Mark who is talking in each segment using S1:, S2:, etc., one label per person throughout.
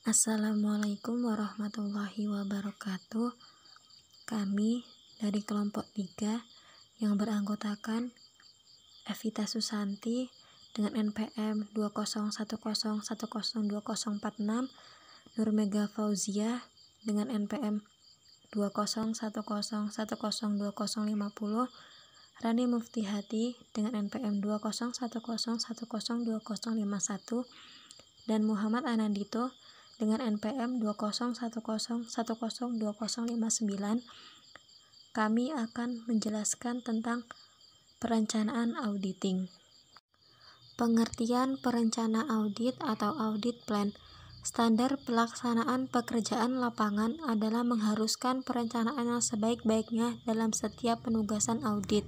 S1: Assalamualaikum warahmatullahi wabarakatuh. Kami dari kelompok 3 yang beranggotakan Evita Susanti dengan NPM 20101020046, Nurmega Fauzia dengan NPM 20101020050, Rani Muftihati dengan NPM 20101020051, dan Muhammad Anandito dengan NPM 20101020059. Kami akan menjelaskan tentang perencanaan auditing. Pengertian perencana audit atau audit plan. Standar pelaksanaan pekerjaan lapangan adalah mengharuskan perencanaan yang sebaik-baiknya dalam setiap penugasan audit.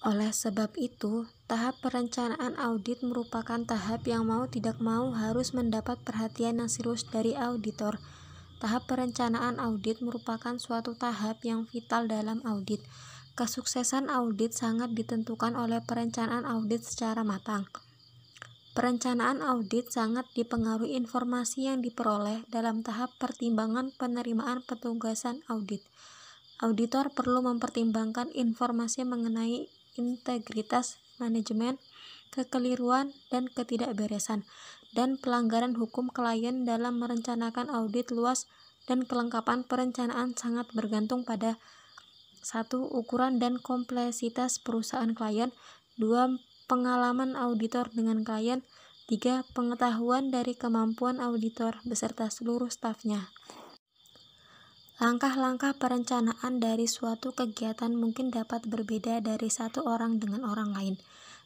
S1: Oleh sebab itu, tahap perencanaan audit merupakan tahap yang mau tidak mau harus mendapat perhatian yang serius dari auditor. Tahap perencanaan audit merupakan suatu tahap yang vital dalam audit. Kesuksesan audit sangat ditentukan oleh perencanaan audit secara matang. Perencanaan audit sangat dipengaruhi informasi yang diperoleh dalam tahap pertimbangan penerimaan petugasan audit. Auditor perlu mempertimbangkan informasi mengenai integritas manajemen, kekeliruan dan ketidakberesan, dan pelanggaran hukum klien dalam merencanakan audit luas, dan kelengkapan perencanaan sangat bergantung pada 1. Ukuran dan kompleksitas perusahaan klien, 2. Pengalaman auditor dengan klien, 3. Pengetahuan dari kemampuan auditor beserta seluruh stafnya. Langkah-langkah perencanaan dari suatu kegiatan mungkin dapat berbeda dari satu orang dengan orang lain.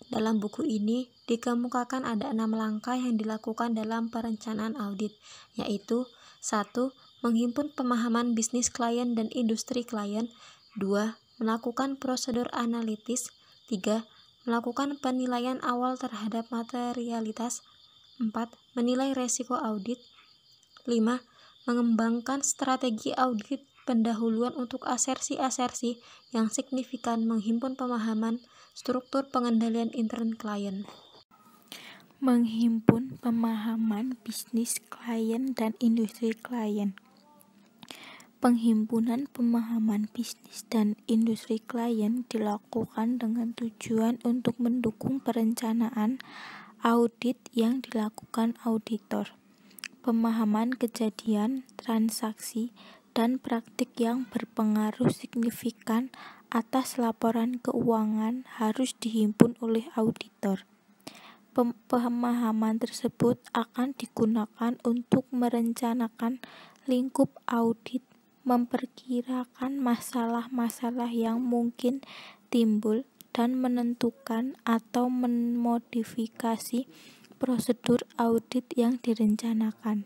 S1: Dalam buku ini dikemukakan ada 6 langkah yang dilakukan dalam perencanaan audit, yaitu 1. Menghimpun pemahaman bisnis klien dan industri klien, 2. Melakukan prosedur analitis, 3. Melakukan penilaian awal terhadap materialitas, 4. Menilai resiko audit, 5. Mengembangkan strategi audit pendahuluan untuk asersi-asersi yang signifikan, menghimpun pemahaman struktur pengendalian intern klien.
S2: Menghimpun pemahaman bisnis klien dan industri klien. Penghimpunan pemahaman bisnis dan industri klien dilakukan dengan tujuan untuk mendukung perencanaan audit yang dilakukan auditor. Pemahaman kejadian, transaksi, dan praktik yang berpengaruh signifikan atas laporan keuangan harus dihimpun oleh auditor. Pemahaman tersebut akan digunakan untuk merencanakan lingkup audit, memperkirakan masalah-masalah yang mungkin timbul, dan menentukan atau memodifikasi prosedur audit yang direncanakan.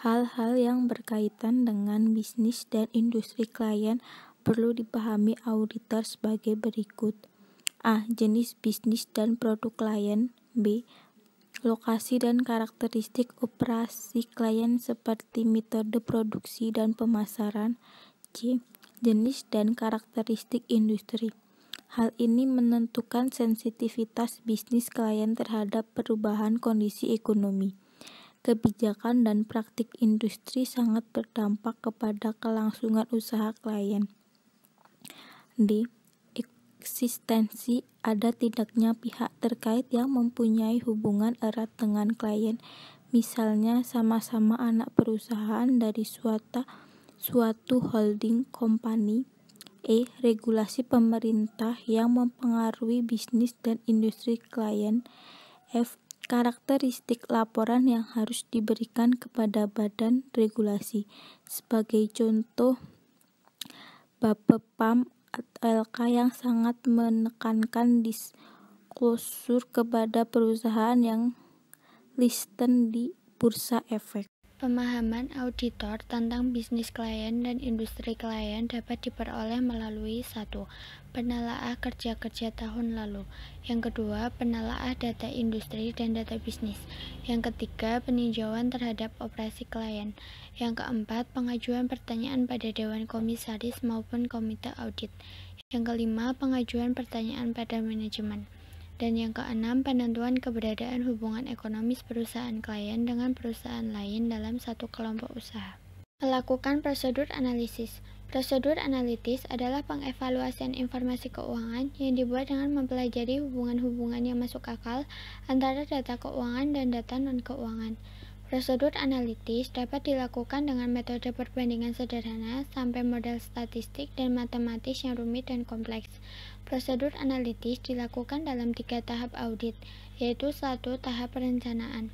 S2: Hal-hal yang berkaitan dengan bisnis dan industri klien perlu dipahami auditor sebagai berikut. A. Jenis bisnis dan produk klien. B. Lokasi dan karakteristik operasi klien seperti metode produksi dan pemasaran. C. Jenis dan karakteristik industri. Hal ini menentukan sensitivitas bisnis klien terhadap perubahan kondisi ekonomi. Kebijakan dan praktik industri sangat berdampak kepada kelangsungan usaha klien. D. Eksistensi ada tidaknya pihak terkait yang mempunyai hubungan erat dengan klien, misalnya sama-sama anak perusahaan dari suatu holding company. E. Regulasi pemerintah yang mempengaruhi bisnis dan industri klien. F. Karakteristik laporan yang harus diberikan kepada badan regulasi. Sebagai contoh, Bapepam LK yang sangat menekankan disklosur kepada perusahaan yang listen di Bursa Efek.
S3: Pemahaman auditor tentang bisnis klien dan industri klien dapat diperoleh melalui 1. Penelaah kerja-kerja tahun lalu. Yang kedua, penelaah data industri dan data bisnis. Yang ketiga, peninjauan terhadap operasi klien. Yang keempat, pengajuan pertanyaan pada Dewan Komisaris maupun Komite Audit. Yang kelima, pengajuan pertanyaan pada manajemen. Dan yang keenam, penentuan keberadaan hubungan ekonomis perusahaan klien dengan perusahaan lain dalam satu kelompok usaha. Melakukan prosedur analisis. Prosedur analitis adalah pengevaluasian informasi keuangan yang dibuat dengan mempelajari hubungan-hubungan yang masuk akal antara data keuangan dan data non-keuangan. Prosedur analitis dapat dilakukan dengan metode perbandingan sederhana sampai model statistik dan matematis yang rumit dan kompleks. Prosedur analitis dilakukan dalam 3 tahap audit, yaitu 1. Tahap perencanaan.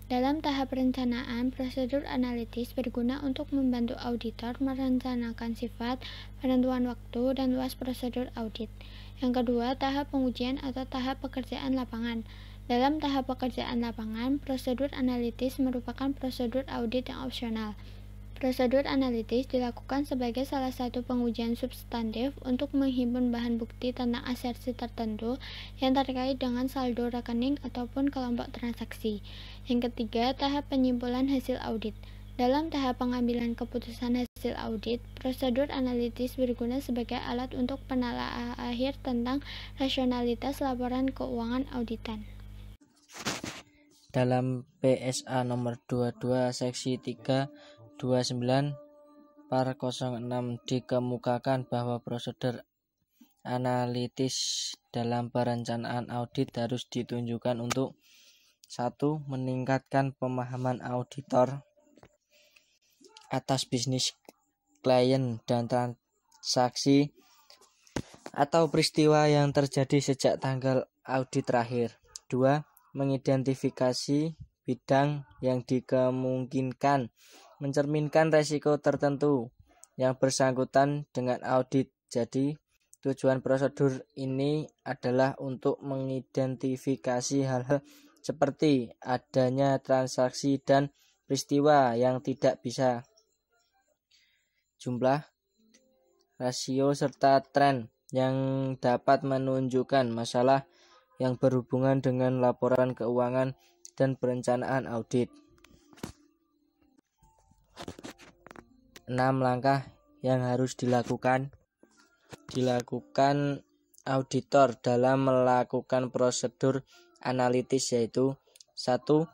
S3: Dalam tahap perencanaan, prosedur analitis berguna untuk membantu auditor merencanakan sifat, penentuan waktu, dan luas prosedur audit. Yang kedua, tahap pengujian atau tahap pekerjaan lapangan. Dalam tahap pekerjaan lapangan, prosedur analitis merupakan prosedur audit yang opsional. Prosedur analitis dilakukan sebagai salah satu pengujian substantif untuk menghimpun bahan bukti tentang asersi tertentu yang terkait dengan saldo rekening ataupun kelompok transaksi. Yang ketiga, tahap penyimpulan hasil audit. Dalam tahap pengambilan keputusan hasil audit, prosedur analitis berguna sebagai alat untuk penilaian akhir tentang rasionalitas laporan keuangan auditan.
S4: Dalam PSA nomor 22 seksi 329 par 06 dikemukakan bahwa prosedur analitis dalam perencanaan audit harus ditunjukkan untuk 1. Meningkatkan pemahaman auditor atas bisnis klien dan transaksi atau peristiwa yang terjadi sejak tanggal audit terakhir. 2. Mengidentifikasi bidang yang dikemungkinkan mencerminkan resiko tertentu yang bersangkutan dengan audit. Jadi, tujuan prosedur ini adalah untuk mengidentifikasi hal-hal seperti adanya transaksi dan peristiwa yang tidak bisa jumlah, rasio, serta tren yang dapat menunjukkan masalah yang berhubungan dengan laporan keuangan dan perencanaan audit. 6 langkah yang harus dilakukan auditor dalam melakukan prosedur analitis, yaitu 1.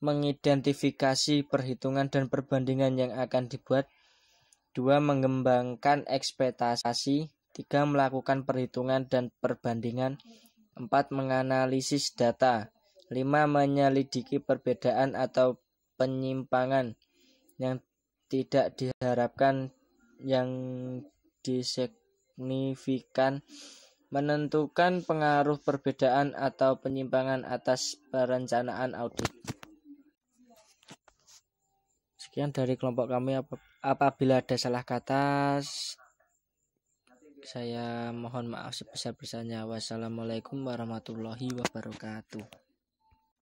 S4: Mengidentifikasi perhitungan dan perbandingan yang akan dibuat. 2. Mengembangkan ekspektasi. 3. Melakukan perhitungan dan perbandingan. 4. Menganalisis data. 5. Menyelidiki perbedaan atau penyimpangan yang tidak diharapkan yang disignifikan. Menentukan pengaruh perbedaan atau penyimpangan atas perencanaan audit. Sekian dari kelompok kami. Apabila ada salah kata, saya mohon maaf sebesar-besarnya. Wassalamualaikum warahmatullahi wabarakatuh.